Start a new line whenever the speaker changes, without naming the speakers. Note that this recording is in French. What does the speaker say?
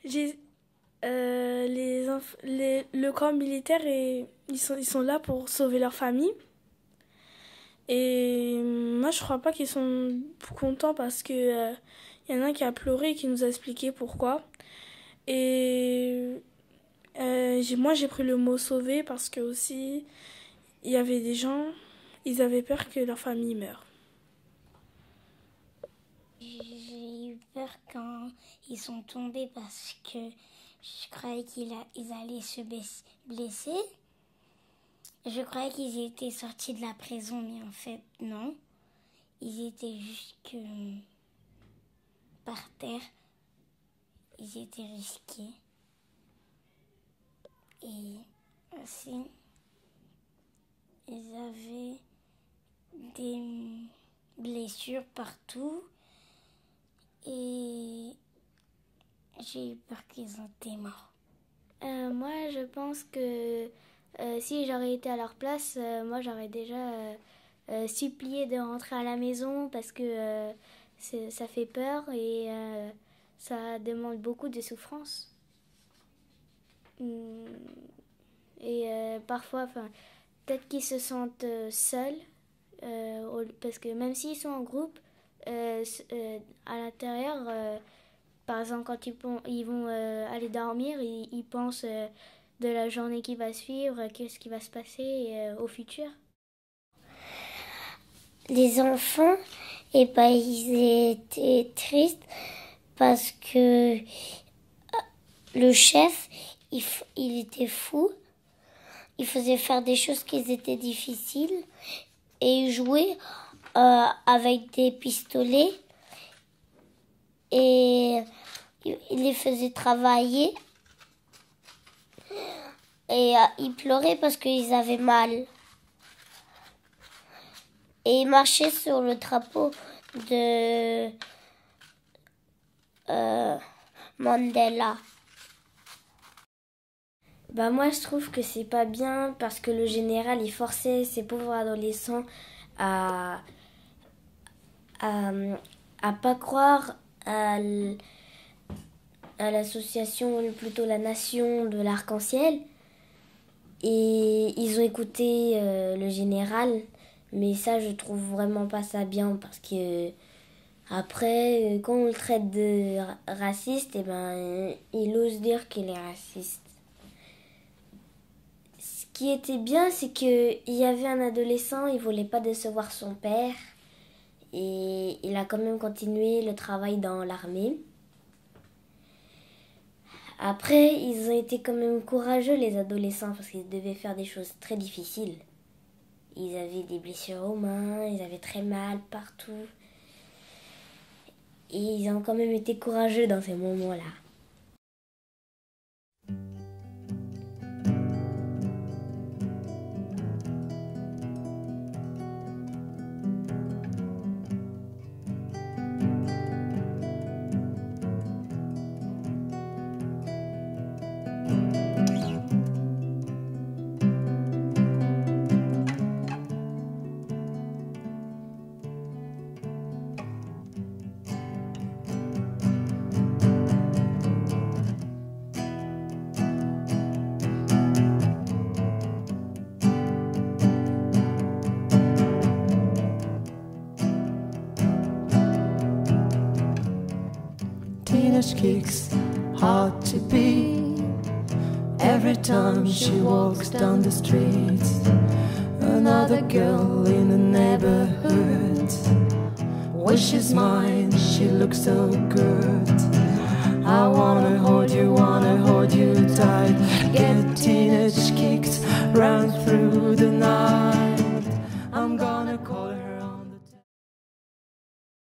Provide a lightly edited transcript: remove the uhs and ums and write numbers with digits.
J'ai, le corps militaire, ils sont là pour sauver leur famille. Et moi, je crois pas qu'ils sont contents parce que y en a un qui a pleuré et qui nous a expliqué pourquoi. Et moi, j'ai pris le mot sauver parce que aussi, il y avait des gens, ils avaient peur que leur famille meure.
J'ai eu peur quand ils sont tombés parce que je croyais qu'ils allaient se blesser. Je croyais qu'ils étaient sortis de la prison, mais en fait, non. Ils étaient juste que par terre. Ils étaient risqués. Et aussi, ils avaient des blessures partout. Et j'ai eu peur qu'ils étaient morts.
Moi, je pense que si j'aurais été à leur place, moi, j'aurais déjà supplié de rentrer à la maison parce que ça fait peur et ça demande beaucoup de souffrance. Et parfois, peut-être qu'ils se sentent seuls parce que même s'ils sont en groupe, à l'intérieur, par exemple, quand ils vont aller dormir, ils pensent de la journée qui va suivre, qu'est-ce qui va se passer au futur.
Les enfants, ils étaient tristes parce que le chef, il était fou. Il faisait faire des choses qui étaient difficiles et il jouait avec des pistolets et il les faisait travailler et ils pleuraient parce qu'ils avaient mal. Et ils marchaient sur le drapeau de Mandela.
Moi, je trouve que c'est pas bien parce que le général, il forçait ces pauvres adolescents à pas croire à l'association, ou plutôt la nation de l'arc-en-ciel. Et ils ont écouté le général, mais ça, je trouve vraiment pas ça bien parce que après, quand on le traite de raciste, il ose dire qu'il est raciste. Ce qui était bien, c'est qu'il y avait un adolescent, il voulait pas décevoir son père. Et il a quand même continué le travail dans l'armée. Après, ils ont été quand même courageux, les adolescents, parce qu'ils devaient faire des choses très difficiles. Ils avaient des blessures aux mains, ils avaient très mal partout. Et ils ont quand même été courageux dans ces moments-là.
Teenage kicks hard to be. Every time she walks down the streets, another girl in the neighborhood. When she's mine, she looks so good. I wanna hold you